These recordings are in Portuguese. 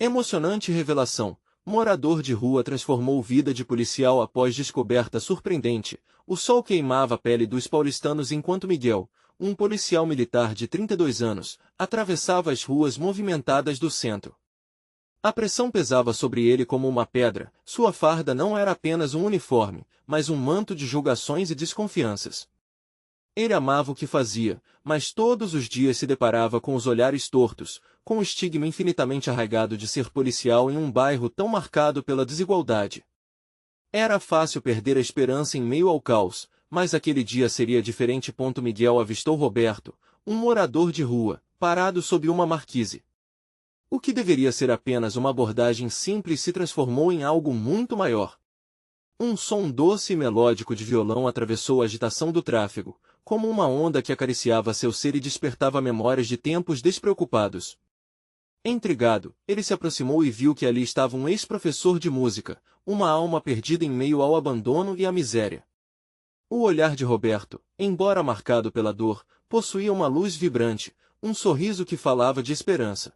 Emocionante revelação. Morador de rua transformou vida de policial após descoberta surpreendente. O sol queimava a pele dos paulistanos enquanto Miguel, um policial militar de 32 anos, atravessava as ruas movimentadas do centro. A pressão pesava sobre ele como uma pedra. Sua farda não era apenas um uniforme, mas um manto de julgações e desconfianças. Ele amava o que fazia, mas todos os dias se deparava com os olhares tortos, com o estigma infinitamente arraigado de ser policial em um bairro tão marcado pela desigualdade. Era fácil perder a esperança em meio ao caos, mas aquele dia seria diferente. Miguel avistou Roberto, um morador de rua, parado sob uma marquise. O que deveria ser apenas uma abordagem simples se transformou em algo muito maior. Um som doce e melódico de violão atravessou a agitação do tráfego, como uma onda que acariciava seu ser e despertava memórias de tempos despreocupados. Intrigado, ele se aproximou e viu que ali estava um ex-professor de música, uma alma perdida em meio ao abandono e à miséria. O olhar de Roberto, embora marcado pela dor, possuía uma luz vibrante, um sorriso que falava de esperança.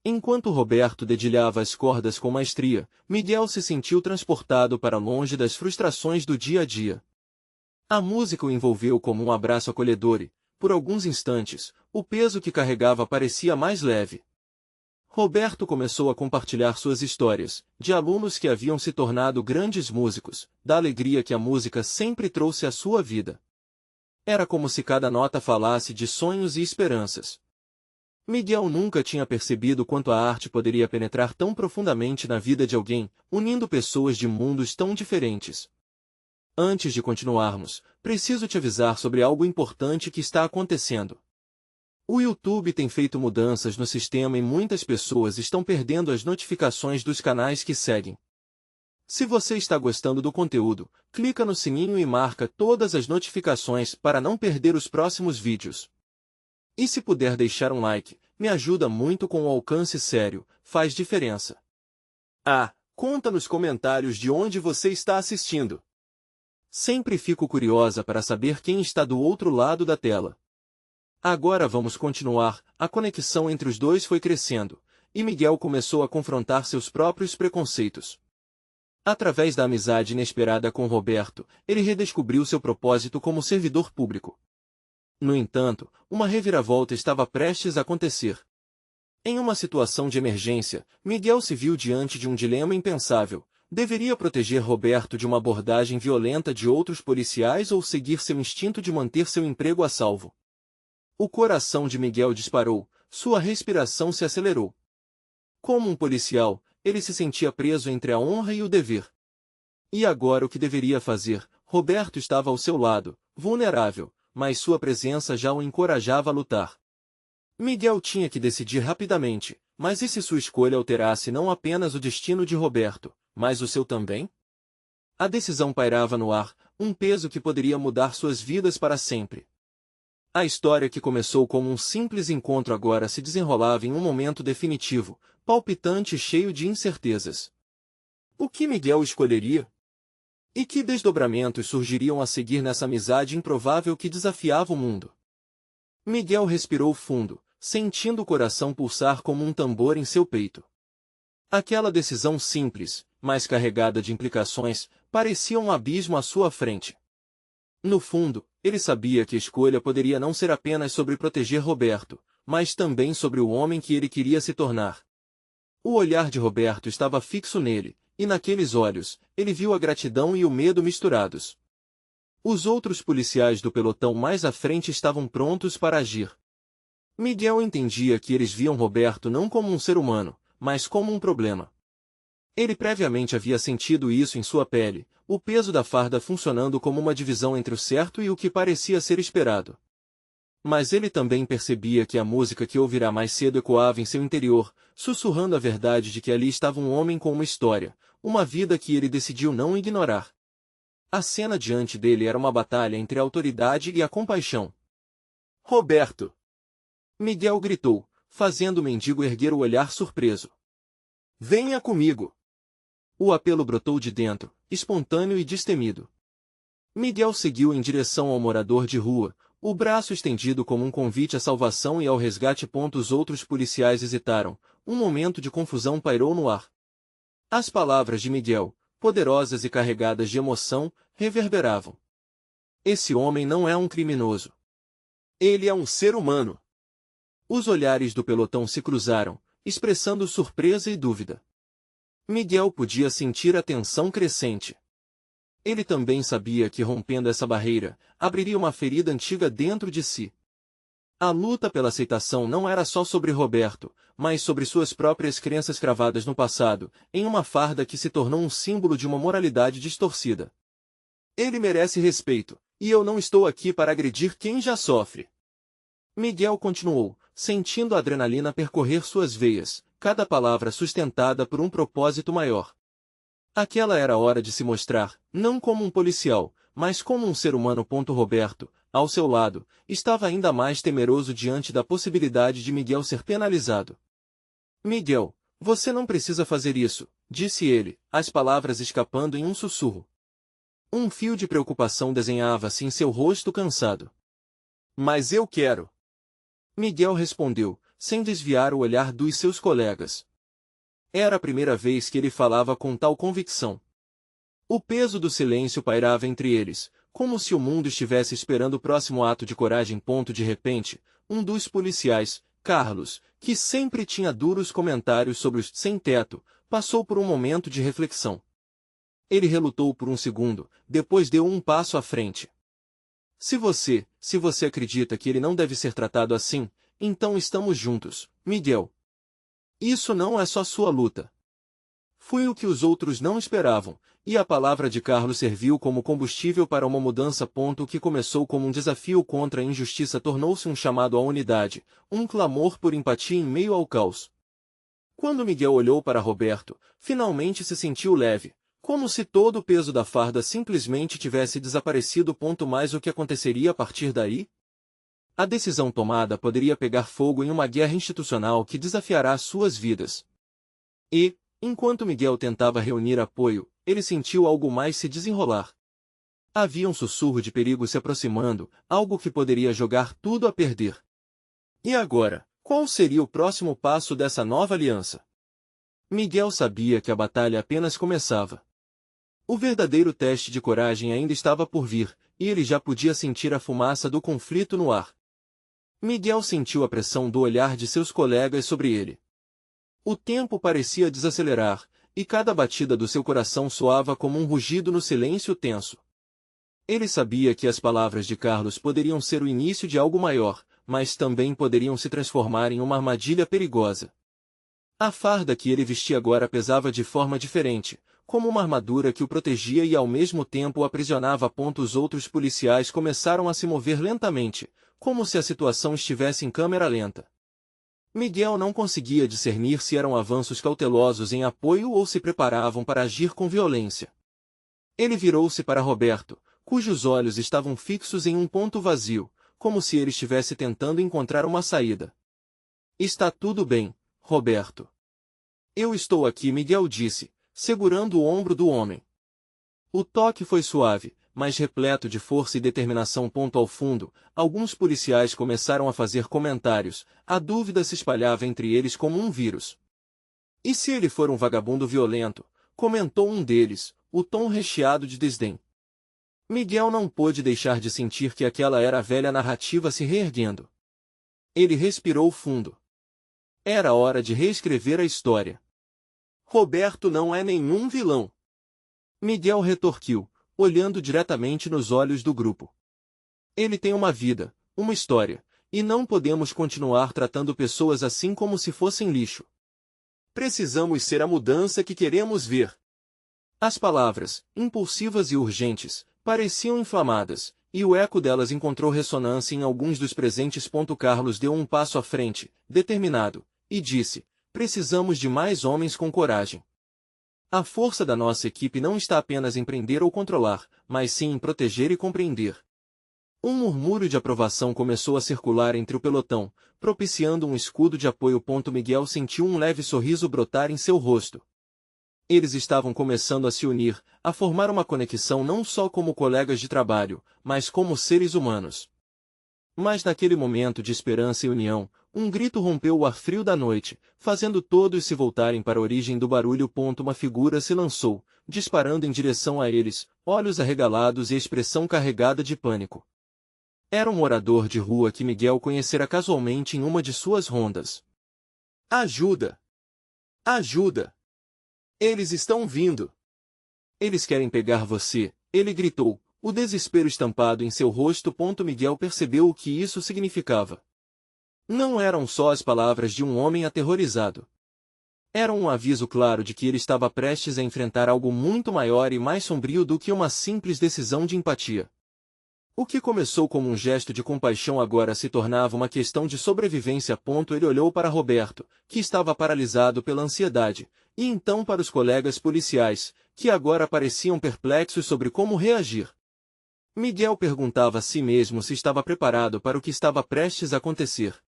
Enquanto Roberto dedilhava as cordas com maestria, Miguel se sentiu transportado para longe das frustrações do dia a dia. A música o envolveu como um abraço acolhedor e, por alguns instantes, o peso que carregava parecia mais leve. Roberto começou a compartilhar suas histórias, de alunos que haviam se tornado grandes músicos, da alegria que a música sempre trouxe à sua vida. Era como se cada nota falasse de sonhos e esperanças. Miguel nunca tinha percebido quanto a arte poderia penetrar tão profundamente na vida de alguém, unindo pessoas de mundos tão diferentes. Antes de continuarmos, preciso te avisar sobre algo importante que está acontecendo. O YouTube tem feito mudanças no sistema e muitas pessoas estão perdendo as notificações dos canais que seguem. Se você está gostando do conteúdo, clica no sininho e marca todas as notificações para não perder os próximos vídeos. E se puder deixar um like, me ajuda muito com o alcance sério, faz diferença. Conta nos comentários de onde você está assistindo. Sempre fico curiosa para saber quem está do outro lado da tela. Agora vamos continuar. A conexão entre os dois foi crescendo, e Miguel começou a confrontar seus próprios preconceitos. Através da amizade inesperada com Roberto, ele redescobriu seu propósito como servidor público. No entanto, uma reviravolta estava prestes a acontecer. Em uma situação de emergência, Miguel se viu diante de um dilema impensável. Deveria proteger Roberto de uma abordagem violenta de outros policiais ou seguir seu instinto de manter seu emprego a salvo? O coração de Miguel disparou, sua respiração se acelerou. Como um policial, ele se sentia preso entre a honra e o dever. E agora o que deveria fazer? Roberto estava ao seu lado, vulnerável, mas sua presença já o encorajava a lutar. Miguel tinha que decidir rapidamente, mas e se sua escolha alterasse não apenas o destino de Roberto, mas o seu também? A decisão pairava no ar, um peso que poderia mudar suas vidas para sempre. A história que começou como um simples encontro agora se desenrolava em um momento definitivo, palpitante e cheio de incertezas. O que Miguel escolheria? E que desdobramentos surgiriam a seguir nessa amizade improvável que desafiava o mundo? Miguel respirou fundo, sentindo o coração pulsar como um tambor em seu peito. Aquela decisão simples, mas carregada de implicações, parecia um abismo à sua frente. No fundo, ele sabia que a escolha poderia não ser apenas sobre proteger Roberto, mas também sobre o homem que ele queria se tornar. O olhar de Roberto estava fixo nele, e naqueles olhos, ele viu a gratidão e o medo misturados. Os outros policiais do pelotão mais à frente estavam prontos para agir. Miguel entendia que eles viam Roberto não como um ser humano, mas como um problema. Ele previamente havia sentido isso em sua pele, o peso da farda funcionando como uma divisão entre o certo e o que parecia ser esperado. Mas ele também percebia que a música que ouvirá mais cedo ecoava em seu interior, sussurrando a verdade de que ali estava um homem com uma história, uma vida que ele decidiu não ignorar. A cena diante dele era uma batalha entre a autoridade e a compaixão. Roberto! Miguel gritou, fazendo o mendigo erguer o olhar surpreso. Venha comigo! O apelo brotou de dentro, espontâneo e destemido. Miguel seguiu em direção ao morador de rua, o braço estendido como um convite à salvação e ao resgate. Os outros policiais hesitaram, um momento de confusão pairou no ar. As palavras de Miguel, poderosas e carregadas de emoção, reverberavam. Esse homem não é um criminoso. Ele é um ser humano. Os olhares do pelotão se cruzaram, expressando surpresa e dúvida. Miguel podia sentir a tensão crescente. Ele também sabia que rompendo essa barreira, abriria uma ferida antiga dentro de si. A luta pela aceitação não era só sobre Roberto, mas sobre suas próprias crenças cravadas no passado, em uma farda que se tornou um símbolo de uma moralidade distorcida. Ele merece respeito, e eu não estou aqui para agredir quem já sofre. Miguel continuou, sentindo a adrenalina percorrer suas veias, cada palavra sustentada por um propósito maior. Aquela era a hora de se mostrar, não como um policial, mas como um ser humano. Roberto, ao seu lado, estava ainda mais temeroso diante da possibilidade de Miguel ser penalizado. Miguel, você não precisa fazer isso, disse ele, as palavras escapando em um sussurro. Um fio de preocupação desenhava-se em seu rosto cansado. Mas eu quero. Miguel respondeu, sem desviar o olhar dos seus colegas. Era a primeira vez que ele falava com tal convicção. O peso do silêncio pairava entre eles, como se o mundo estivesse esperando o próximo ato de coragem. De repente, um dos policiais, Carlos, que sempre tinha duros comentários sobre os sem-teto, passou por um momento de reflexão. Ele relutou por um segundo, depois deu um passo à frente. Se você acredita que ele não deve ser tratado assim, então estamos juntos, Miguel. Isso não é só sua luta. Foi o que os outros não esperavam, e a palavra de Carlos serviu como combustível para uma mudança. O que começou como um desafio contra a injustiça tornou-se um chamado à unidade, um clamor por empatia em meio ao caos. Quando Miguel olhou para Roberto, finalmente se sentiu leve, como se todo o peso da farda simplesmente tivesse desaparecido. Mas o que aconteceria a partir daí? A decisão tomada poderia pegar fogo em uma guerra institucional que desafiará suas vidas. E, enquanto Miguel tentava reunir apoio, ele sentiu algo mais se desenrolar. Havia um sussurro de perigo se aproximando, algo que poderia jogar tudo a perder. E agora, qual seria o próximo passo dessa nova aliança? Miguel sabia que a batalha apenas começava. O verdadeiro teste de coragem ainda estava por vir, e ele já podia sentir a fumaça do conflito no ar. Miguel sentiu a pressão do olhar de seus colegas sobre ele. O tempo parecia desacelerar, e cada batida do seu coração soava como um rugido no silêncio tenso. Ele sabia que as palavras de Carlos poderiam ser o início de algo maior, mas também poderiam se transformar em uma armadilha perigosa. A farda que ele vestia agora pesava de forma diferente, como uma armadura que o protegia e ao mesmo tempo o aprisionava. Os outros policiais começaram a se mover lentamente, como se a situação estivesse em câmera lenta. Miguel não conseguia discernir se eram avanços cautelosos em apoio ou se preparavam para agir com violência. Ele virou-se para Roberto, cujos olhos estavam fixos em um ponto vazio, como se ele estivesse tentando encontrar uma saída. Está tudo bem, Roberto. Eu estou aqui, Miguel disse, segurando o ombro do homem. O toque foi suave, mas repleto de força e determinação. Ao fundo, alguns policiais começaram a fazer comentários, a dúvida se espalhava entre eles como um vírus. E se ele for um vagabundo violento? Comentou um deles, o tom recheado de desdém. Miguel não pôde deixar de sentir que aquela era a velha narrativa se reerguendo. Ele respirou fundo. Era hora de reescrever a história. Roberto não é nenhum vilão. Miguel retorquiu, olhando diretamente nos olhos do grupo. Ele tem uma vida, uma história, e não podemos continuar tratando pessoas assim como se fossem lixo. Precisamos ser a mudança que queremos ver. As palavras, impulsivas e urgentes, pareciam inflamadas, e o eco delas encontrou ressonância em alguns dos presentes. Carlos deu um passo à frente, determinado, e disse: precisamos de mais homens com coragem. A força da nossa equipe não está apenas em prender ou controlar, mas sim em proteger e compreender. Um murmúrio de aprovação começou a circular entre o pelotão, propiciando um escudo de apoio. Miguel sentiu um leve sorriso brotar em seu rosto. Eles estavam começando a se unir, a formar uma conexão não só como colegas de trabalho, mas como seres humanos. Mas naquele momento de esperança e união, Um grito rompeu o ar frio da noite, fazendo todos se voltarem para a origem do barulho. Uma figura se lançou, disparando em direção a eles, olhos arregalados e expressão carregada de pânico. Era um morador de rua que Miguel conhecera casualmente em uma de suas rondas. Ajuda! Ajuda! Eles estão vindo! Eles querem pegar você, ele gritou, o desespero estampado em seu rosto. Miguel percebeu o que isso significava. Não eram só as palavras de um homem aterrorizado. Era um aviso claro de que ele estava prestes a enfrentar algo muito maior e mais sombrio do que uma simples decisão de empatia. O que começou como um gesto de compaixão agora se tornava uma questão de sobrevivência. Ele olhou para Roberto, que estava paralisado pela ansiedade, e então para os colegas policiais, que agora pareciam perplexos sobre como reagir. Miguel perguntava a si mesmo se estava preparado para o que estava prestes a acontecer.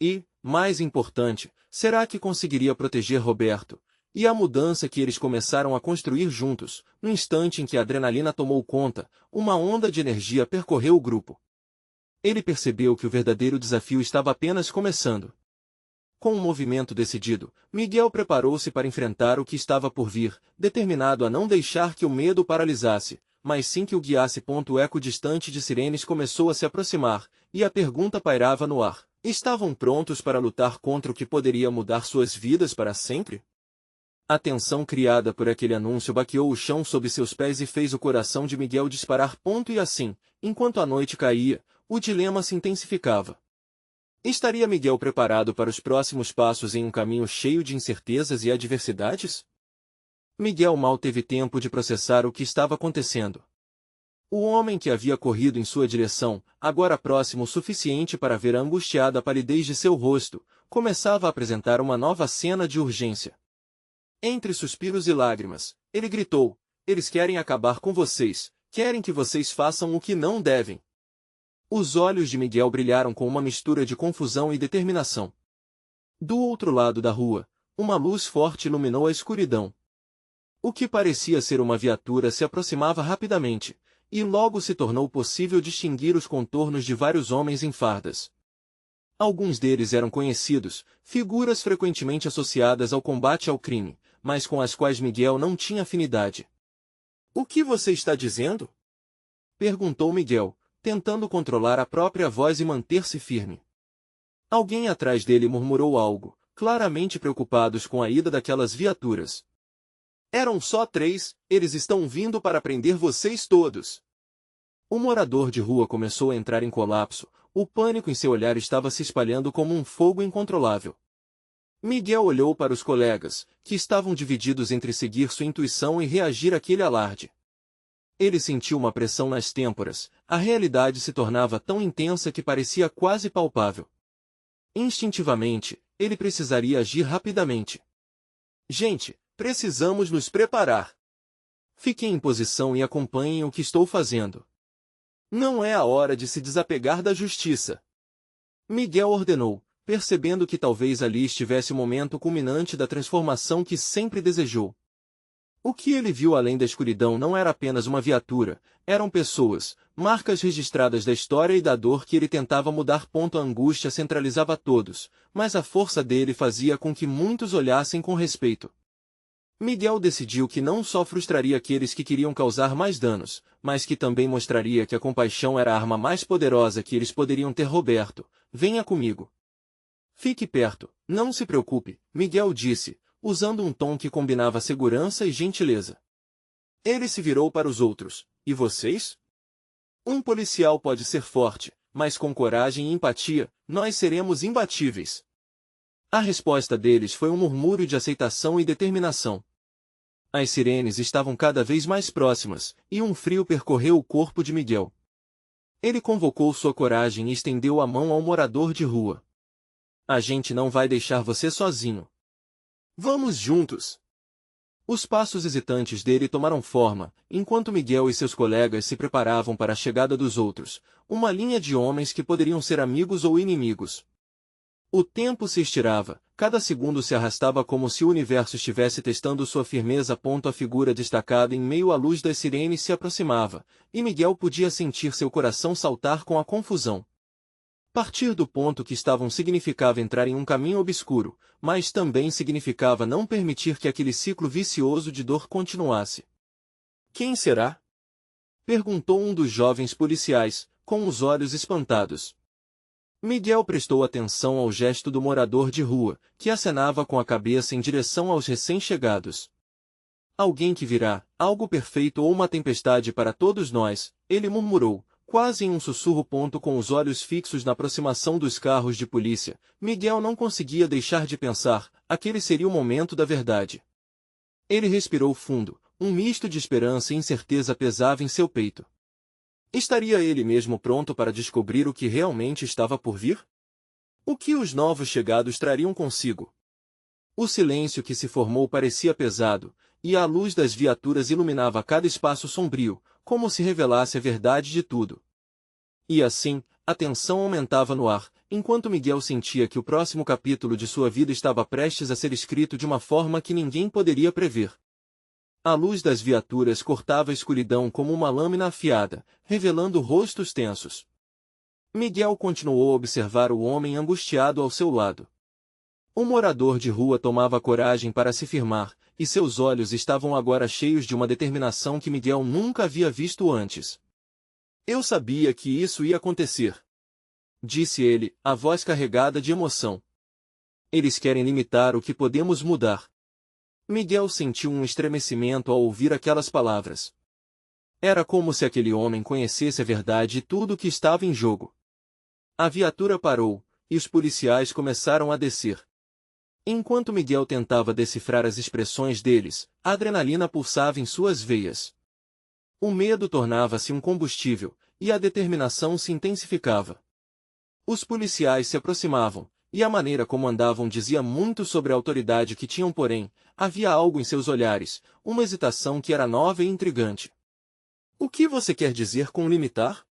E, mais importante, será que conseguiria proteger Roberto? E a mudança que eles começaram a construir juntos, no instante em que a adrenalina tomou conta, uma onda de energia percorreu o grupo. Ele percebeu que o verdadeiro desafio estava apenas começando. Com um movimento decidido, Miguel preparou-se para enfrentar o que estava por vir, determinado a não deixar que o medo o paralisasse, mas sim que o guiasse. O eco distante de sirenes começou a se aproximar, e a pergunta pairava no ar. Estavam prontos para lutar contra o que poderia mudar suas vidas para sempre? A tensão criada por aquele anúncio baqueou o chão sob seus pés e fez o coração de Miguel disparar. E assim, enquanto a noite caía, o dilema se intensificava. Estaria Miguel preparado para os próximos passos em um caminho cheio de incertezas e adversidades? Miguel mal teve tempo de processar o que estava acontecendo. O homem que havia corrido em sua direção, agora próximo o suficiente para ver a angustiada palidez de seu rosto, começava a apresentar uma nova cena de urgência. Entre suspiros e lágrimas, ele gritou: eles querem acabar com vocês, querem que vocês façam o que não devem. Os olhos de Miguel brilharam com uma mistura de confusão e determinação. Do outro lado da rua, uma luz forte iluminou a escuridão. O que parecia ser uma viatura se aproximava rapidamente, e logo se tornou possível distinguir os contornos de vários homens em fardas. Alguns deles eram conhecidos, figuras frequentemente associadas ao combate ao crime, mas com as quais Miguel não tinha afinidade. "O que você está dizendo?" perguntou Miguel, tentando controlar a própria voz e manter-se firme. Alguém atrás dele murmurou algo, claramente preocupados com a ida daquelas viaturas. "Eram só 3, eles estão vindo para prender vocês todos." O morador de rua começou a entrar em colapso, o pânico em seu olhar estava se espalhando como um fogo incontrolável. Miguel olhou para os colegas, que estavam divididos entre seguir sua intuição e reagir àquele alarde. Ele sentiu uma pressão nas têmporas, a realidade se tornava tão intensa que parecia quase palpável. Instintivamente, ele precisaria agir rapidamente. "Gente, precisamos nos preparar. Fiquem em posição e acompanhem o que estou fazendo. Não é a hora de se desapegar da justiça." Miguel ordenou, percebendo que talvez ali estivesse o momento culminante da transformação que sempre desejou. O que ele viu além da escuridão não era apenas uma viatura, eram pessoas, marcas registradas da história e da dor que ele tentava mudar. A angústia centralizava todos, mas a força dele fazia com que muitos olhassem com respeito. Miguel decidiu que não só frustraria aqueles que queriam causar mais danos, mas que também mostraria que a compaixão era a arma mais poderosa que eles poderiam ter. "Roberto, venha comigo. Fique perto, não se preocupe", Miguel disse, usando um tom que combinava segurança e gentileza. Ele se virou para os outros. "E vocês? Um policial pode ser forte, mas com coragem e empatia, nós seremos imbatíveis." A resposta deles foi um murmúrio de aceitação e determinação. As sirenes estavam cada vez mais próximas, e um frio percorreu o corpo de Miguel. Ele convocou sua coragem e estendeu a mão ao morador de rua. "A gente não vai deixar você sozinho. Vamos juntos." Os passos hesitantes dele tomaram forma, enquanto Miguel e seus colegas se preparavam para a chegada dos outros, uma linha de homens que poderiam ser amigos ou inimigos. O tempo se estirava, cada segundo se arrastava como se o universo estivesse testando sua firmeza. A figura destacada em meio à luz das sirenes se aproximava, e Miguel podia sentir seu coração saltar com a confusão. Partir do ponto que estavam significava entrar em um caminho obscuro, mas também significava não permitir que aquele ciclo vicioso de dor continuasse. Quem será? Perguntou um dos jovens policiais, com os olhos espantados. Miguel prestou atenção ao gesto do morador de rua, que acenava com a cabeça em direção aos recém-chegados. Alguém que virá, algo perfeito ou uma tempestade para todos nós, ele murmurou, quase em um sussurro. Com os olhos fixos na aproximação dos carros de polícia, Miguel não conseguia deixar de pensar, aquele seria o momento da verdade. Ele respirou fundo, um misto de esperança e incerteza pesava em seu peito. Estaria ele mesmo pronto para descobrir o que realmente estava por vir? O que os novos chegados trariam consigo? O silêncio que se formou parecia pesado, e a luz das viaturas iluminava cada espaço sombrio, como se revelasse a verdade de tudo. E assim, a tensão aumentava no ar, enquanto Miguel sentia que o próximo capítulo de sua vida estava prestes a ser escrito de uma forma que ninguém poderia prever. A luz das viaturas cortava a escuridão como uma lâmina afiada, revelando rostos tensos. Miguel continuou a observar o homem angustiado ao seu lado. O morador de rua tomava coragem para se firmar, e seus olhos estavam agora cheios de uma determinação que Miguel nunca havia visto antes. Eu sabia que isso ia acontecer, disse ele, a voz carregada de emoção. Eles querem limitar o que podemos mudar. Miguel sentiu um estremecimento ao ouvir aquelas palavras. Era como se aquele homem conhecesse a verdade e tudo o que estava em jogo. A viatura parou, e os policiais começaram a descer. Enquanto Miguel tentava decifrar as expressões deles, a adrenalina pulsava em suas veias. O medo tornava-se um combustível, e a determinação se intensificava. Os policiais se aproximavam, e a maneira como andavam dizia muito sobre a autoridade que tinham, porém, havia algo em seus olhares, uma hesitação que era nova e intrigante. O que você quer dizer com limitar?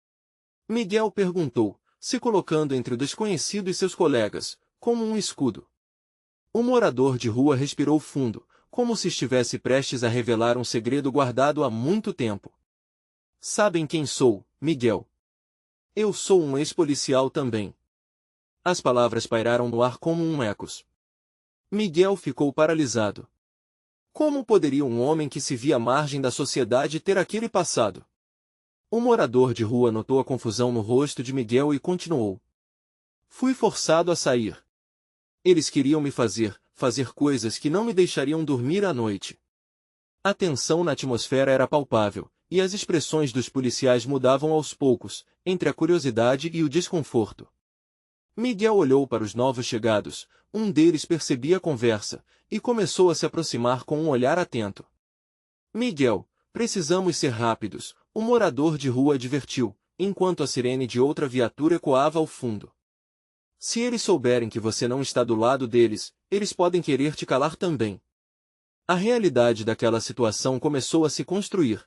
Miguel perguntou, se colocando entre o desconhecido e seus colegas, como um escudo. O morador de rua respirou fundo, como se estivesse prestes a revelar um segredo guardado há muito tempo. Sabem quem sou, Miguel? Eu sou um ex-policial também. As palavras pairaram no ar como um ecos. Miguel ficou paralisado. Como poderia um homem que se via à margem da sociedade ter aquele passado? O morador de rua notou a confusão no rosto de Miguel e continuou. Fui forçado a sair. Eles queriam me fazer coisas que não me deixariam dormir à noite. A tensão na atmosfera era palpável, e as expressões dos policiais mudavam aos poucos, entre a curiosidade e o desconforto. Miguel olhou para os novos chegados, um deles percebia a conversa, e começou a se aproximar com um olhar atento. Miguel, precisamos ser rápidos, o morador de rua advertiu, enquanto a sirene de outra viatura ecoava ao fundo. Se eles souberem que você não está do lado deles, eles podem querer te calar também. A realidade daquela situação começou a se construir.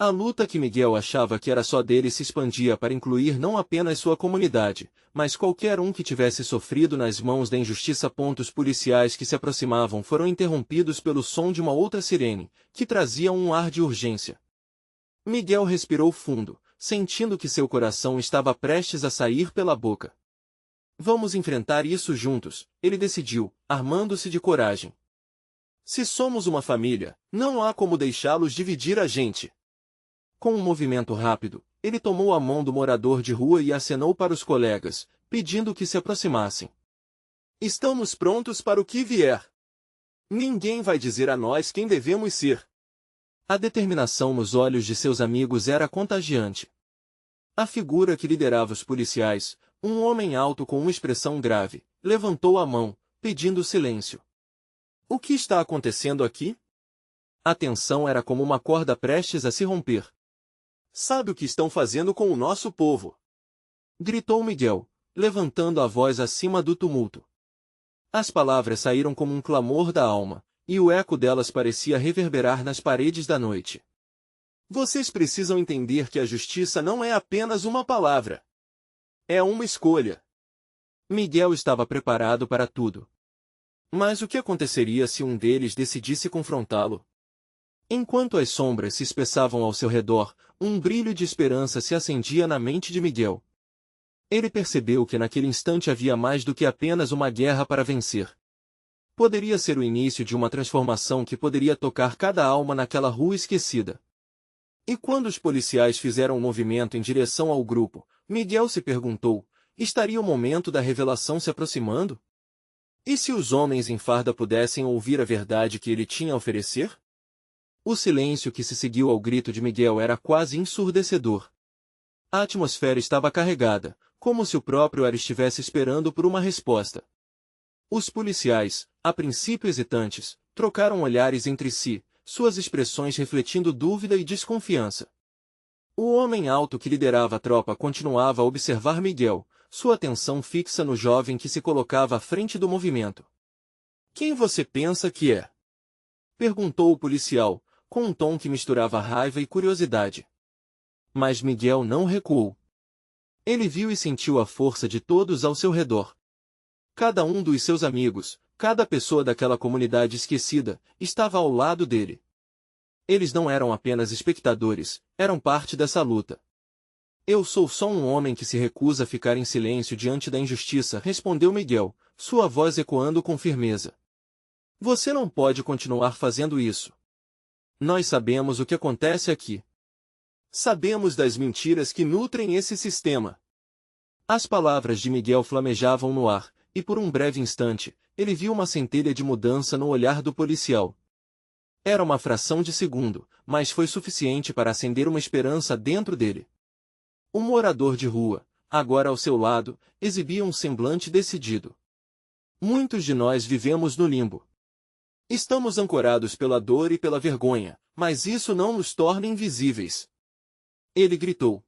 A luta que Miguel achava que era só dele se expandia para incluir não apenas sua comunidade, mas qualquer um que tivesse sofrido nas mãos da injustiça. Os policiais que se aproximavam foram interrompidos pelo som de uma outra sirene, que trazia um ar de urgência. Miguel respirou fundo, sentindo que seu coração estava prestes a sair pela boca. Vamos enfrentar isso juntos, ele decidiu, armando-se de coragem. Se somos uma família, não há como deixá-los dividir a gente. Com um movimento rápido, ele tomou a mão do morador de rua e acenou para os colegas, pedindo que se aproximassem. Estamos prontos para o que vier. Ninguém vai dizer a nós quem devemos ser. A determinação nos olhos de seus amigos era contagiante. A figura que liderava os policiais, um homem alto com uma expressão grave, levantou a mão, pedindo silêncio. O que está acontecendo aqui? A tensão era como uma corda prestes a se romper. Sabe o que estão fazendo com o nosso povo? Gritou Miguel, levantando a voz acima do tumulto. As palavras saíram como um clamor da alma, e o eco delas parecia reverberar nas paredes da noite. Vocês precisam entender que a justiça não é apenas uma palavra. É uma escolha. Miguel estava preparado para tudo. Mas o que aconteceria se um deles decidisse confrontá-lo? Enquanto as sombras se espessavam ao seu redor, um brilho de esperança se acendia na mente de Miguel. Ele percebeu que naquele instante havia mais do que apenas uma guerra para vencer. Poderia ser o início de uma transformação que poderia tocar cada alma naquela rua esquecida. E quando os policiais fizeram um movimento em direção ao grupo, Miguel se perguntou, estaria o momento da revelação se aproximando? E se os homens em farda pudessem ouvir a verdade que ele tinha a oferecer? O silêncio que se seguiu ao grito de Miguel era quase ensurdecedor. A atmosfera estava carregada, como se o próprio ar estivesse esperando por uma resposta. Os policiais, a princípio hesitantes, trocaram olhares entre si, suas expressões refletindo dúvida e desconfiança. O homem alto que liderava a tropa continuava a observar Miguel, sua atenção fixa no jovem que se colocava à frente do movimento. "Quem você pensa que é?" perguntou o policial, com um tom que misturava raiva e curiosidade. Mas Miguel não recuou. Ele viu e sentiu a força de todos ao seu redor. Cada um dos seus amigos, cada pessoa daquela comunidade esquecida, estava ao lado dele. Eles não eram apenas espectadores, eram parte dessa luta. "Eu sou só um homem que se recusa a ficar em silêncio diante da injustiça", respondeu Miguel, sua voz ecoando com firmeza. "Você não pode continuar fazendo isso. Nós sabemos o que acontece aqui. Sabemos das mentiras que nutrem esse sistema." As palavras de Miguel flamejavam no ar, e por um breve instante, ele viu uma centelha de mudança no olhar do policial. Era uma fração de segundo, mas foi suficiente para acender uma esperança dentro dele. O morador de rua, agora ao seu lado, exibia um semblante decidido. "Muitos de nós vivemos no limbo. Estamos ancorados pela dor e pela vergonha, mas isso não nos torna invisíveis." Ele gritou.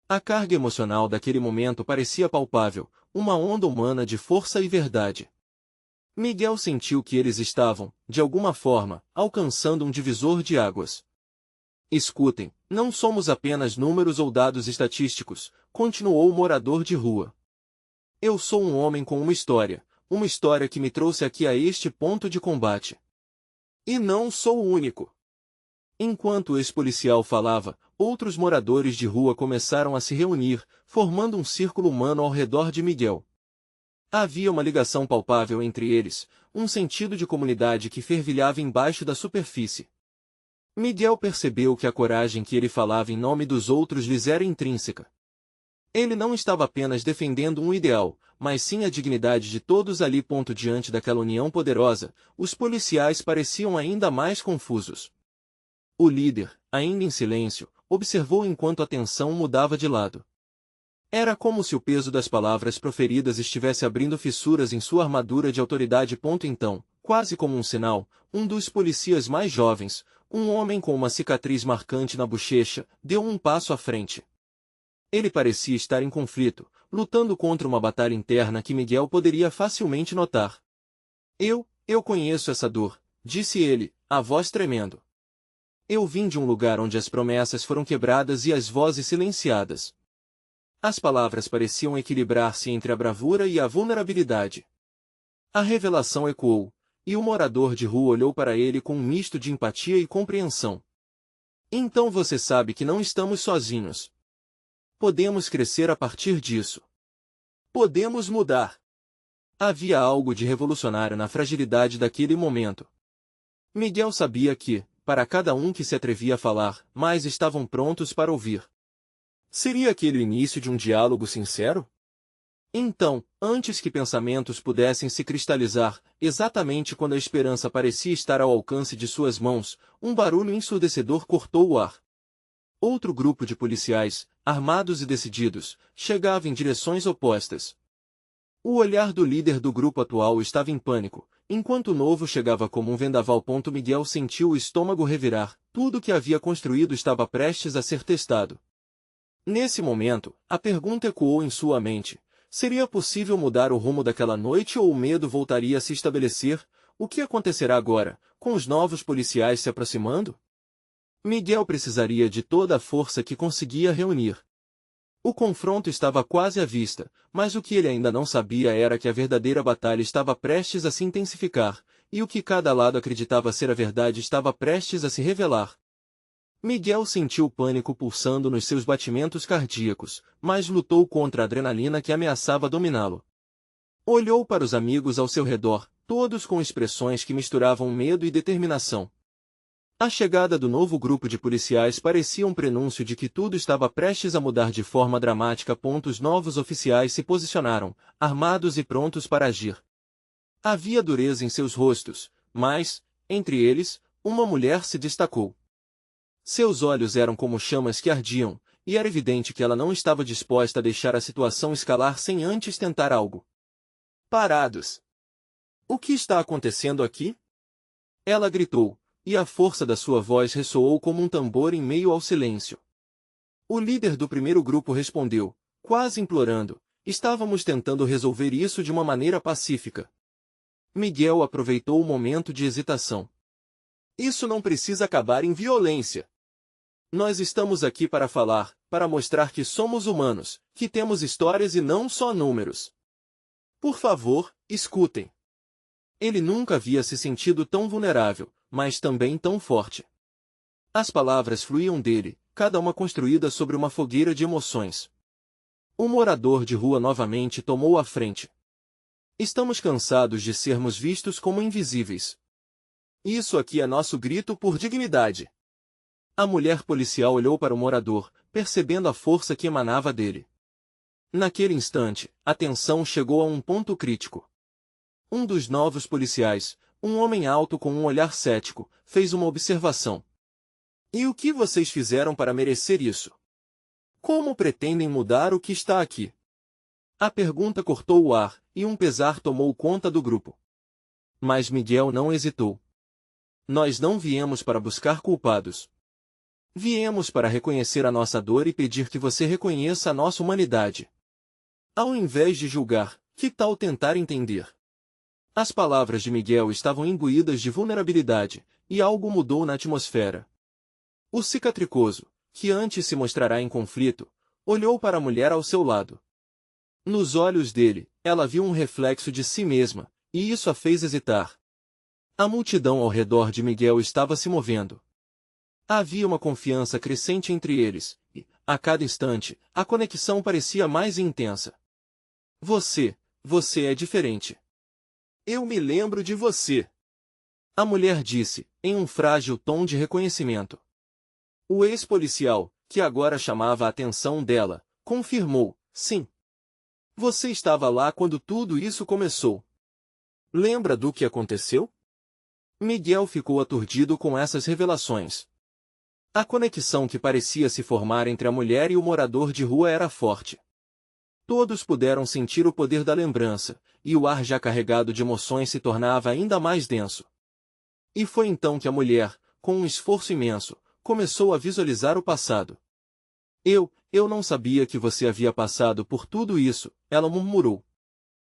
A carga emocional daquele momento parecia palpável, uma onda humana de força e verdade. Miguel sentiu que eles estavam, de alguma forma, alcançando um divisor de águas. "Escutem, não somos apenas números ou dados estatísticos", continuou o morador de rua. "Eu sou um homem com uma história que me trouxe aqui a este ponto de combate. E não sou o único." Enquanto o ex-policial falava, outros moradores de rua começaram a se reunir, formando um círculo humano ao redor de Miguel. Havia uma ligação palpável entre eles, um sentido de comunidade que fervilhava embaixo da superfície. Miguel percebeu que a coragem que ele falava em nome dos outros lhes era intrínseca. Ele não estava apenas defendendo um ideal, mas sim a dignidade de todos ali. Diante daquela união poderosa, os policiais pareciam ainda mais confusos. O líder, ainda em silêncio, observou enquanto a tensão mudava de lado. Era como se o peso das palavras proferidas estivesse abrindo fissuras em sua armadura de autoridade. Então, quase como um sinal, um dos policias mais jovens, um homem com uma cicatriz marcante na bochecha, deu um passo à frente. Ele parecia estar em conflito, lutando contra uma batalha interna que Miguel poderia facilmente notar. Eu conheço essa dor", disse ele, a voz tremendo. "Eu vim de um lugar onde as promessas foram quebradas e as vozes silenciadas." As palavras pareciam equilibrar-se entre a bravura e a vulnerabilidade. A revelação ecoou, e o morador de rua olhou para ele com um misto de empatia e compreensão. "Então você sabe que não estamos sozinhos. Podemos crescer a partir disso. Podemos mudar." Havia algo de revolucionário na fragilidade daquele momento. Miguel sabia que, para cada um que se atrevia a falar, mais estavam prontos para ouvir. Seria aquele o início de um diálogo sincero? Então, antes que pensamentos pudessem se cristalizar, exatamente quando a esperança parecia estar ao alcance de suas mãos, um barulho ensurdecedor cortou o ar. Outro grupo de policiais, armados e decididos, chegava em direções opostas. O olhar do líder do grupo atual estava em pânico, enquanto o novo chegava como um vendaval. Miguel sentiu o estômago revirar, tudo que havia construído estava prestes a ser testado. Nesse momento, a pergunta ecoou em sua mente: seria possível mudar o rumo daquela noite ou o medo voltaria a se estabelecer? O que acontecerá agora, com os novos policiais se aproximando? Miguel precisaria de toda a força que conseguia reunir. O confronto estava quase à vista, mas o que ele ainda não sabia era que a verdadeira batalha estava prestes a se intensificar, e o que cada lado acreditava ser a verdade estava prestes a se revelar. Miguel sentiu pânico pulsando nos seus batimentos cardíacos, mas lutou contra a adrenalina que ameaçava dominá-lo. Olhou para os amigos ao seu redor, todos com expressões que misturavam medo e determinação. A chegada do novo grupo de policiais parecia um prenúncio de que tudo estava prestes a mudar de forma dramática. Os novos oficiais se posicionaram, armados e prontos para agir. Havia dureza em seus rostos, mas, entre eles, uma mulher se destacou. Seus olhos eram como chamas que ardiam, e era evidente que ela não estava disposta a deixar a situação escalar sem antes tentar algo. Parados! O que está acontecendo aqui? Ela gritou, e a força da sua voz ressoou como um tambor em meio ao silêncio. O líder do primeiro grupo respondeu, quase implorando, estávamos tentando resolver isso de uma maneira pacífica. Miguel aproveitou o momento de hesitação. Isso não precisa acabar em violência. Nós estamos aqui para falar, para mostrar que somos humanos, que temos histórias e não só números. Por favor, escutem. Ele nunca havia se sentido tão vulnerável, mas também tão forte. As palavras fluíam dele, cada uma construída sobre uma fogueira de emoções. O morador de rua novamente tomou a frente. Estamos cansados de sermos vistos como invisíveis. Isso aqui é nosso grito por dignidade. A mulher policial olhou para o morador, percebendo a força que emanava dele. Naquele instante, a tensão chegou a um ponto crítico. Um dos novos policiais, um homem alto com um olhar cético, fez uma observação. E o que vocês fizeram para merecer isso? Como pretendem mudar o que está aqui? A pergunta cortou o ar, e um pesar tomou conta do grupo. Mas Miguel não hesitou. Nós não viemos para buscar culpados. Viemos para reconhecer a nossa dor e pedir que você reconheça a nossa humanidade. Ao invés de julgar, que tal tentar entender? As palavras de Miguel estavam imbuídas de vulnerabilidade, e algo mudou na atmosfera. O cicatricoso, que antes se mostrará em conflito, olhou para a mulher ao seu lado. Nos olhos dele, ela viu um reflexo de si mesma, e isso a fez hesitar. A multidão ao redor de Miguel estava se movendo. Havia uma confiança crescente entre eles, e, a cada instante, a conexão parecia mais intensa. Você é diferente. Eu me lembro de você. A mulher disse, em um frágil tom de reconhecimento. O ex-policial, que agora chamava a atenção dela, confirmou, sim. Você estava lá quando tudo isso começou. Lembra do que aconteceu? Miguel ficou aturdido com essas revelações. A conexão que parecia se formar entre a mulher e o morador de rua era forte. Todos puderam sentir o poder da lembrança, e o ar já carregado de emoções se tornava ainda mais denso. E foi então que a mulher, com um esforço imenso, começou a visualizar o passado. Eu não sabia que você havia passado por tudo isso, ela murmurou.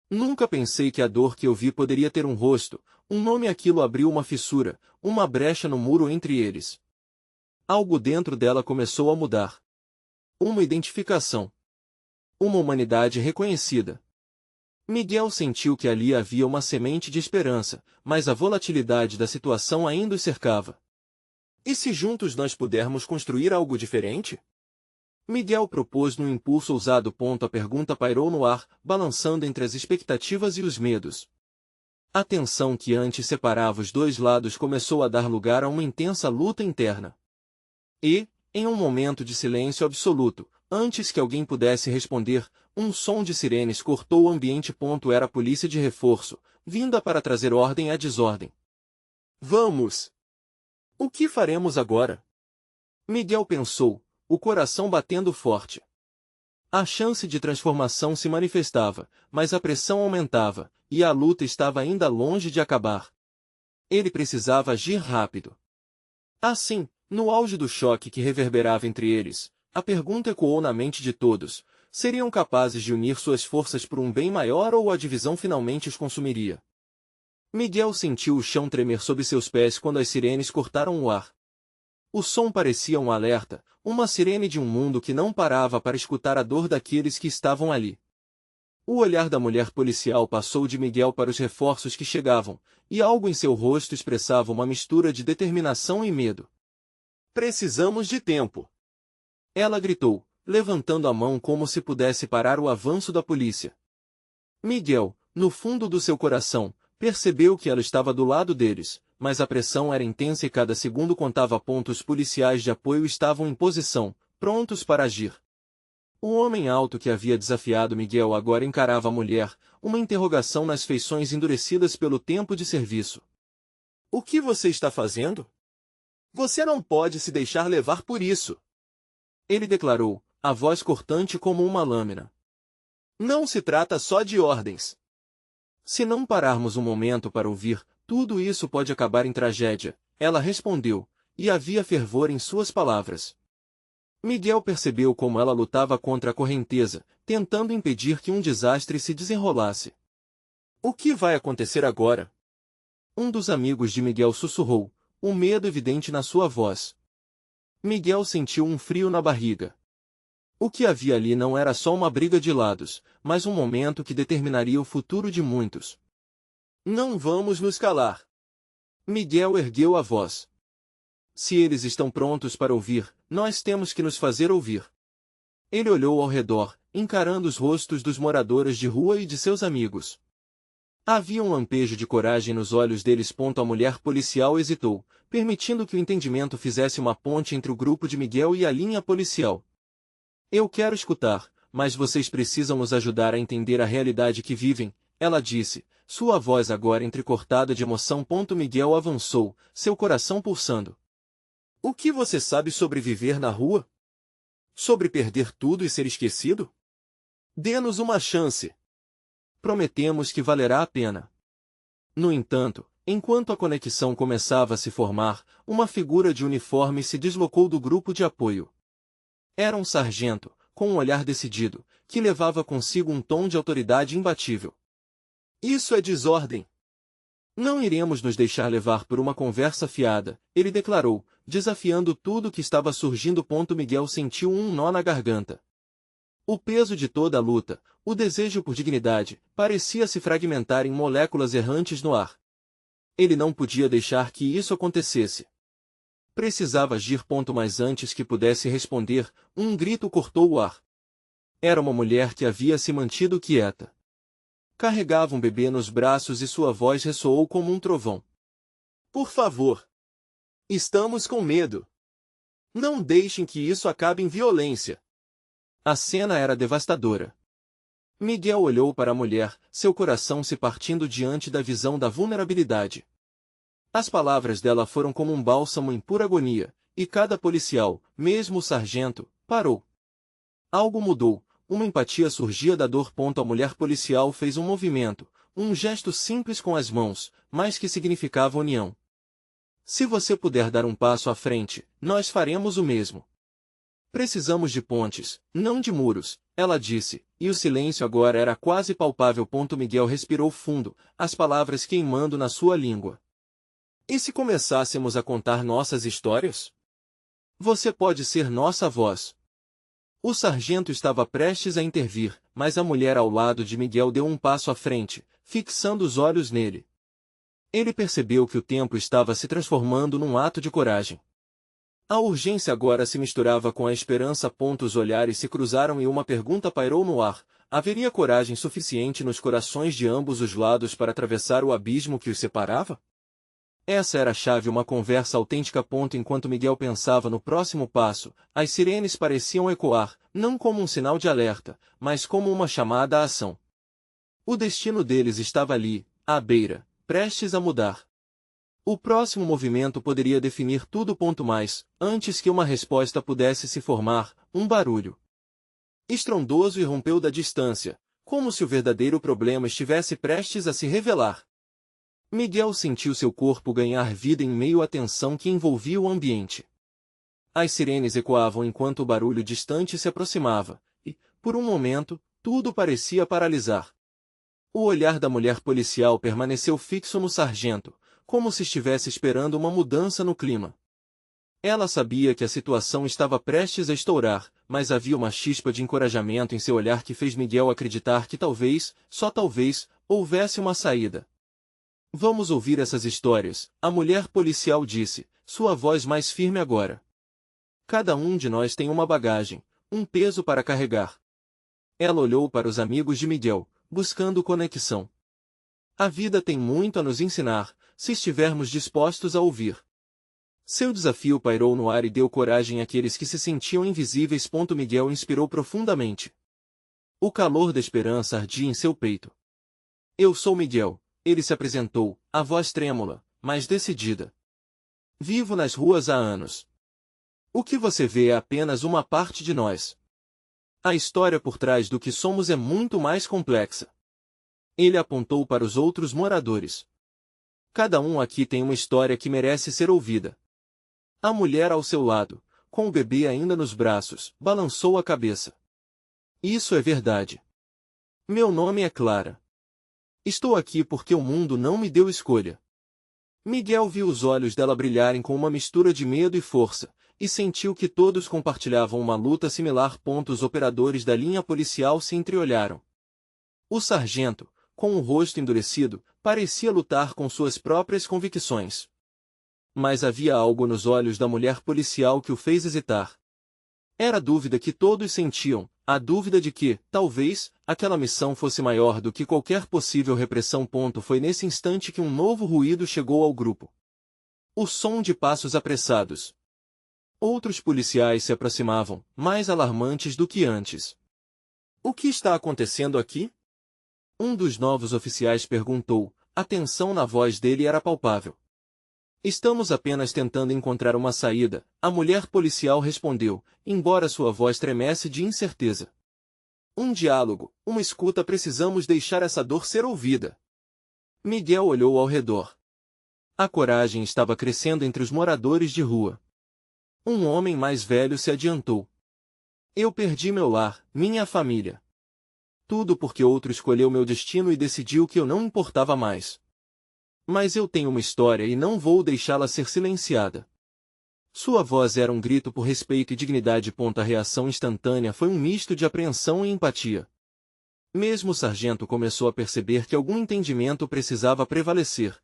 Nunca pensei que a dor que eu vi poderia ter um rosto, um nome. Aquilo abriu uma fissura, uma brecha no muro entre eles. Algo dentro dela começou a mudar. Uma identificação. Uma humanidade reconhecida. Miguel sentiu que ali havia uma semente de esperança, mas a volatilidade da situação ainda o cercava. E se juntos nós pudermos construir algo diferente? Miguel propôs num impulso ousado. A pergunta pairou no ar, balançando entre as expectativas e os medos. A tensão que antes separava os dois lados começou a dar lugar a uma intensa luta interna. E, em um momento de silêncio absoluto, antes que alguém pudesse responder, um som de sirenes cortou o ambiente. Era a polícia de reforço, vinda para trazer ordem à desordem. Vamos! O que faremos agora? Miguel pensou, o coração batendo forte. A chance de transformação se manifestava, mas a pressão aumentava, e a luta estava ainda longe de acabar. Ele precisava agir rápido. Assim, no auge do choque que reverberava entre eles, a pergunta ecoou na mente de todos: seriam capazes de unir suas forças por um bem maior ou a divisão finalmente os consumiria? Miguel sentiu o chão tremer sob seus pés quando as sirenes cortaram o ar. O som parecia um alerta, uma sirene de um mundo que não parava para escutar a dor daqueles que estavam ali. O olhar da mulher policial passou de Miguel para os reforços que chegavam, e algo em seu rosto expressava uma mistura de determinação e medo. Precisamos de tempo. Ela gritou, levantando a mão como se pudesse parar o avanço da polícia. Miguel, no fundo do seu coração, percebeu que ela estava do lado deles, mas a pressão era intensa e cada segundo contava pontos. Policiais de apoio estavam em posição, prontos para agir. O homem alto que havia desafiado Miguel agora encarava a mulher, uma interrogação nas feições endurecidas pelo tempo de serviço. O que você está fazendo? Você não pode se deixar levar por isso. Ele declarou, a voz cortante como uma lâmina. Não se trata só de ordens. Se não pararmos um momento para ouvir, tudo isso pode acabar em tragédia, ela respondeu, e havia fervor em suas palavras. Miguel percebeu como ela lutava contra a correnteza, tentando impedir que um desastre se desenrolasse. O que vai acontecer agora? Um dos amigos de Miguel sussurrou, um medo evidente na sua voz. Miguel sentiu um frio na barriga. O que havia ali não era só uma briga de lados, mas um momento que determinaria o futuro de muitos. Não vamos nos calar. Miguel ergueu a voz. Se eles estão prontos para ouvir, nós temos que nos fazer ouvir. Ele olhou ao redor, encarando os rostos dos moradores de rua e de seus amigos. Havia um lampejo de coragem nos olhos deles. A mulher policial hesitou, permitindo que o entendimento fizesse uma ponte entre o grupo de Miguel e a linha policial. Eu quero escutar, mas vocês precisam nos ajudar a entender a realidade que vivem, ela disse, sua voz agora entrecortada de emoção. Miguel avançou, seu coração pulsando. O que você sabe sobre viver na rua? Sobre perder tudo e ser esquecido? Dê-nos uma chance. Prometemos que valerá a pena. No entanto, enquanto a conexão começava a se formar, uma figura de uniforme se deslocou do grupo de apoio. Era um sargento, com um olhar decidido, que levava consigo um tom de autoridade imbatível. Isso é desordem. Não iremos nos deixar levar por uma conversa fiada, ele declarou, desafiando tudo que estava surgindo. Miguel sentiu um nó na garganta. O peso de toda a luta, o desejo por dignidade, parecia se fragmentar em moléculas errantes no ar. Ele não podia deixar que isso acontecesse. Precisava agir. Mas antes que pudesse responder, um grito cortou o ar. Era uma mulher que havia se mantido quieta. Carregava um bebê nos braços e sua voz ressoou como um trovão. Por favor. Estamos com medo. Não deixem que isso acabe em violência. A cena era devastadora. Miguel olhou para a mulher, seu coração se partindo diante da visão da vulnerabilidade. As palavras dela foram como um bálsamo em pura agonia, e cada policial, mesmo o sargento, parou. Algo mudou, uma empatia surgia da dor. A mulher policial fez um movimento, um gesto simples com as mãos, mas que significava união. Se você puder dar um passo à frente, nós faremos o mesmo. Precisamos de pontes, não de muros, ela disse, e o silêncio agora era quase palpável. Miguel respirou fundo, as palavras queimando na sua língua. E se começássemos a contar nossas histórias? Você pode ser nossa voz. O sargento estava prestes a intervir, mas a mulher ao lado de Miguel deu um passo à frente, fixando os olhos nele. Ele percebeu que o tempo estava se transformando num ato de coragem. A urgência agora se misturava com a esperança. Os olhares se cruzaram e uma pergunta pairou no ar: haveria coragem suficiente nos corações de ambos os lados para atravessar o abismo que os separava? Essa era a chave. Uma conversa autêntica. Enquanto Miguel pensava no próximo passo, as sirenes pareciam ecoar, não como um sinal de alerta, mas como uma chamada à ação. O destino deles estava ali, à beira, prestes a mudar. O próximo movimento poderia definir tudo. Mas, antes que uma resposta pudesse se formar, um barulho estrondoso irrompeu da distância, como se o verdadeiro problema estivesse prestes a se revelar. Miguel sentiu seu corpo ganhar vida em meio à tensão que envolvia o ambiente. As sirenes ecoavam enquanto o barulho distante se aproximava, e, por um momento, tudo parecia paralisar. O olhar da mulher policial permaneceu fixo no sargento, como se estivesse esperando uma mudança no clima. Ela sabia que a situação estava prestes a estourar, mas havia uma chispa de encorajamento em seu olhar que fez Miguel acreditar que talvez, só talvez, houvesse uma saída. Vamos ouvir essas histórias, a mulher policial disse, sua voz mais firme agora. Cada um de nós tem uma bagagem, um peso para carregar. Ela olhou para os amigos de Miguel, buscando conexão. A vida tem muito a nos ensinar, se estivermos dispostos a ouvir. Seu desafio pairou no ar e deu coragem àqueles que se sentiam invisíveis. Miguel inspirou profundamente. O calor da esperança ardia em seu peito. Eu sou Miguel, ele se apresentou, a voz trêmula, mas decidida. Vivo nas ruas há anos. O que você vê é apenas uma parte de nós. A história por trás do que somos é muito mais complexa. Ele apontou para os outros moradores. Cada um aqui tem uma história que merece ser ouvida. A mulher ao seu lado, com o bebê ainda nos braços, balançou a cabeça. Isso é verdade. Meu nome é Clara. Estou aqui porque o mundo não me deu escolha. Miguel viu os olhos dela brilharem com uma mistura de medo e força, e sentiu que todos compartilhavam uma luta similar. Os operadores da linha policial se entreolharam. O sargento, com o rosto endurecido, parecia lutar com suas próprias convicções. Mas havia algo nos olhos da mulher policial que o fez hesitar. Era a dúvida que todos sentiam, a dúvida de que, talvez, aquela missão fosse maior do que qualquer possível repressão. Foi nesse instante que um novo ruído chegou ao grupo. O som de passos apressados. Outros policiais se aproximavam, mais alarmantes do que antes. O que está acontecendo aqui? Um dos novos oficiais perguntou, a tensão na voz dele era palpável. Estamos apenas tentando encontrar uma saída, a mulher policial respondeu, embora sua voz tremesse de incerteza. Um diálogo, uma escuta, precisamos deixar essa dor ser ouvida. Miguel olhou ao redor. A coragem estava crescendo entre os moradores de rua. Um homem mais velho se adiantou. Eu perdi meu lar, minha família. Tudo porque outro escolheu meu destino e decidiu que eu não importava mais. Mas eu tenho uma história e não vou deixá-la ser silenciada. Sua voz era um grito por respeito e dignidade. A reação instantânea foi um misto de apreensão e empatia. Mesmo o sargento começou a perceber que algum entendimento precisava prevalecer.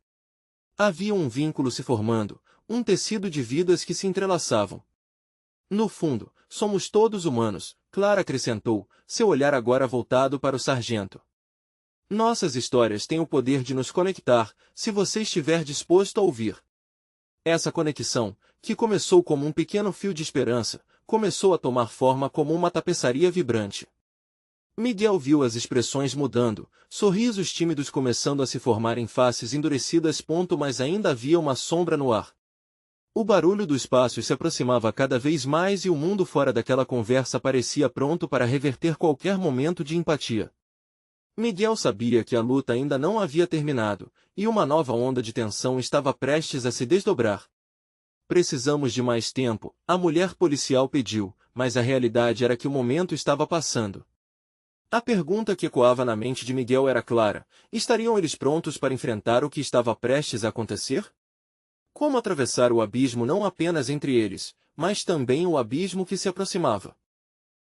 Havia um vínculo se formando, um tecido de vidas que se entrelaçavam. No fundo, somos todos humanos, Clara acrescentou, seu olhar agora voltado para o sargento. Nossas histórias têm o poder de nos conectar, se você estiver disposto a ouvir. Essa conexão, que começou como um pequeno fio de esperança, começou a tomar forma como uma tapeçaria vibrante. Miguel viu as expressões mudando, sorrisos tímidos começando a se formar em faces endurecidas. Mas ainda havia uma sombra no ar. O barulho dos passos se aproximava cada vez mais e o mundo fora daquela conversa parecia pronto para reverter qualquer momento de empatia. Miguel sabia que a luta ainda não havia terminado, e uma nova onda de tensão estava prestes a se desdobrar. Precisamos de mais tempo, a mulher policial pediu, mas a realidade era que o momento estava passando. A pergunta que ecoava na mente de Miguel era clara: estariam eles prontos para enfrentar o que estava prestes a acontecer? Como atravessar o abismo não apenas entre eles, mas também o abismo que se aproximava?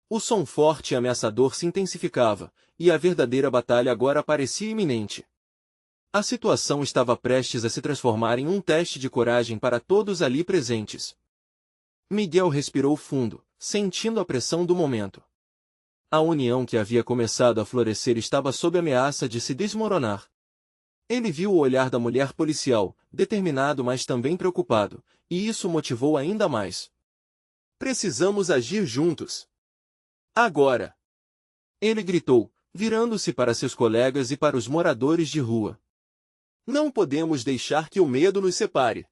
O som forte e ameaçador se intensificava, e a verdadeira batalha agora parecia iminente. A situação estava prestes a se transformar em um teste de coragem para todos ali presentes. Miguel respirou fundo, sentindo a pressão do momento. A união que havia começado a florescer estava sob ameaça de se desmoronar. Ele viu o olhar da mulher policial, determinado mas também preocupado, e isso o motivou ainda mais. Precisamos agir juntos. Agora! Ele gritou, virando-se para seus colegas e para os moradores de rua. Não podemos deixar que o medo nos separe.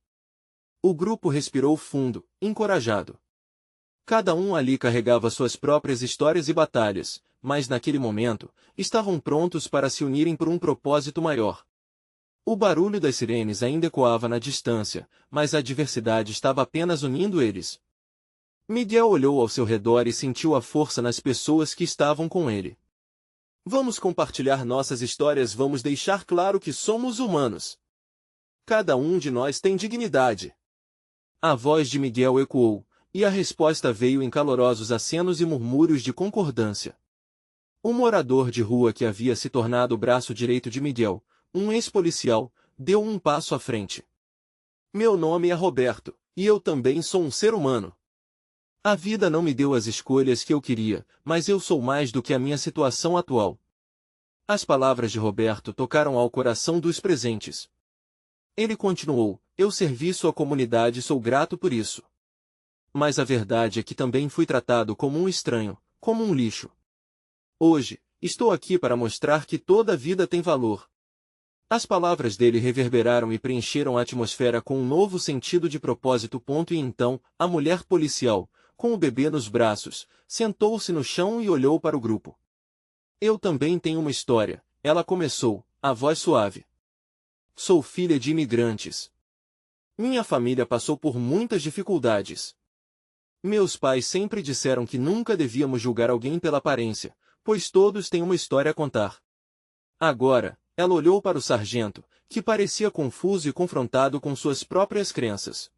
O grupo respirou fundo, encorajado. Cada um ali carregava suas próprias histórias e batalhas, mas naquele momento, estavam prontos para se unirem por um propósito maior. O barulho das sirenes ainda ecoava na distância, mas a adversidade estava apenas unindo eles. Miguel olhou ao seu redor e sentiu a força nas pessoas que estavam com ele. Vamos compartilhar nossas histórias, vamos deixar claro que somos humanos. Cada um de nós tem dignidade. A voz de Miguel ecoou, e a resposta veio em calorosos acenos e murmúrios de concordância. O morador de rua que havia se tornado o braço direito de Miguel, um ex-policial, deu um passo à frente. Meu nome é Roberto, e eu também sou um ser humano. A vida não me deu as escolhas que eu queria, mas eu sou mais do que a minha situação atual. As palavras de Roberto tocaram ao coração dos presentes. Ele continuou: eu servi sua comunidade e sou grato por isso. Mas a verdade é que também fui tratado como um estranho, como um lixo. Hoje, estou aqui para mostrar que toda vida tem valor. As palavras dele reverberaram e preencheram a atmosfera com um novo sentido de propósito. E então, a mulher policial, com o bebê nos braços, sentou-se no chão e olhou para o grupo. Eu também tenho uma história, ela começou, a voz suave. Sou filha de imigrantes. Minha família passou por muitas dificuldades. Meus pais sempre disseram que nunca devíamos julgar alguém pela aparência, pois todos têm uma história a contar. Agora, ela olhou para o sargento, que parecia confuso e confrontado com suas próprias crenças.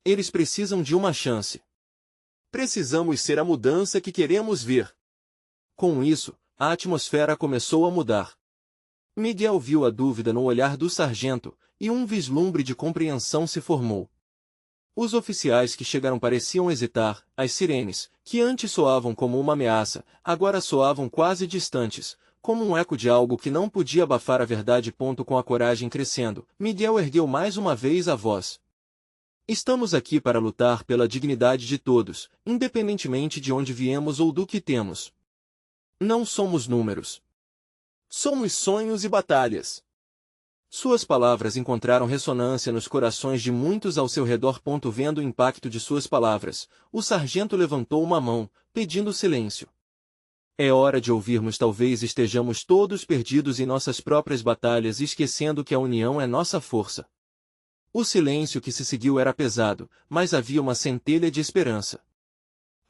Eles precisam de uma chance. Precisamos ser a mudança que queremos ver. Com isso, a atmosfera começou a mudar. Miguel viu a dúvida no olhar do sargento, e um vislumbre de compreensão se formou. Os oficiais que chegaram pareciam hesitar, as sirenes, que antes soavam como uma ameaça, agora soavam quase distantes, como um eco de algo que não podia abafar a verdade. Com a coragem crescendo, Miguel ergueu mais uma vez a voz. Estamos aqui para lutar pela dignidade de todos, independentemente de onde viemos ou do que temos. Não somos números. Somos sonhos e batalhas. Suas palavras encontraram ressonância nos corações de muitos ao seu redor. Vendo o impacto de suas palavras, o sargento levantou uma mão, pedindo silêncio. É hora de ouvirmos. Talvez estejamos todos perdidos em nossas próprias batalhas e esquecendo que a união é nossa força. O silêncio que se seguiu era pesado, mas havia uma centelha de esperança.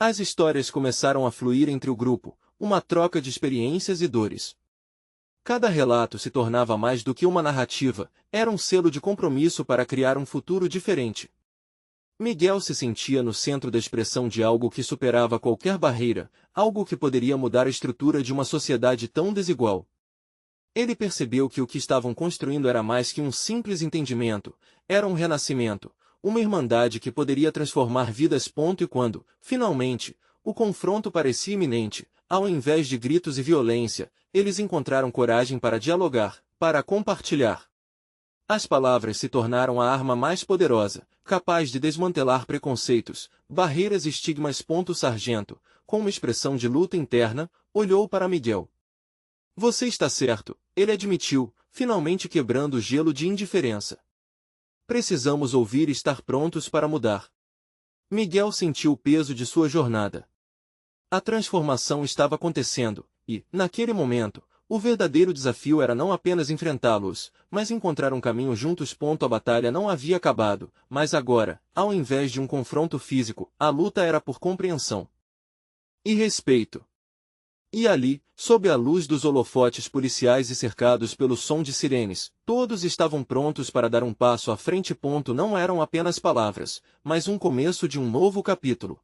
As histórias começaram a fluir entre o grupo, uma troca de experiências e dores. Cada relato se tornava mais do que uma narrativa, era um selo de compromisso para criar um futuro diferente. Miguel se sentia no centro da expressão de algo que superava qualquer barreira, algo que poderia mudar a estrutura de uma sociedade tão desigual. Ele percebeu que o que estavam construindo era mais que um simples entendimento, era um renascimento, uma irmandade que poderia transformar vidas. E quando, finalmente, o confronto parecia iminente, ao invés de gritos e violência, eles encontraram coragem para dialogar, para compartilhar. As palavras se tornaram a arma mais poderosa, capaz de desmantelar preconceitos, barreiras e estigmas. O sargento, com uma expressão de luta interna, olhou para Miguel. Você está certo, ele admitiu, finalmente quebrando o gelo de indiferença. Precisamos ouvir e estar prontos para mudar. Miguel sentiu o peso de sua jornada. A transformação estava acontecendo, e, naquele momento, o verdadeiro desafio era não apenas enfrentá-los, mas encontrar um caminho juntos. A batalha não havia acabado, mas agora, ao invés de um confronto físico, a luta era por compreensão e respeito. E ali, sob a luz dos holofotes policiais e cercados pelo som de sirenes, todos estavam prontos para dar um passo à frente. Não eram apenas palavras, mas um começo de um novo capítulo.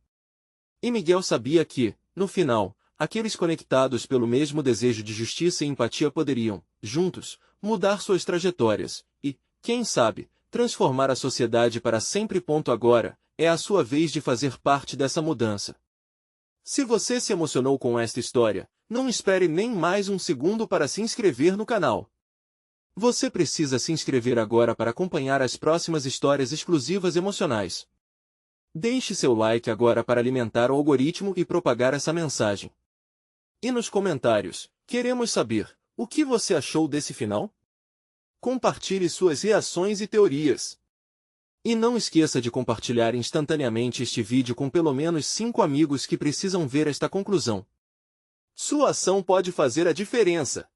E Miguel sabia que, no final, aqueles conectados pelo mesmo desejo de justiça e empatia poderiam, juntos, mudar suas trajetórias e, quem sabe, transformar a sociedade para sempre. Agora, é a sua vez de fazer parte dessa mudança. Se você se emocionou com esta história, não espere nem mais um segundo para se inscrever no canal. Você precisa se inscrever agora para acompanhar as próximas histórias exclusivas emocionais. Deixe seu like agora para alimentar o algoritmo e propagar essa mensagem. E nos comentários, queremos saber, o que você achou desse final? Compartilhe suas reações e teorias. E não esqueça de compartilhar instantaneamente este vídeo com pelo menos 5 amigos que precisam ver esta conclusão. Sua ação pode fazer a diferença.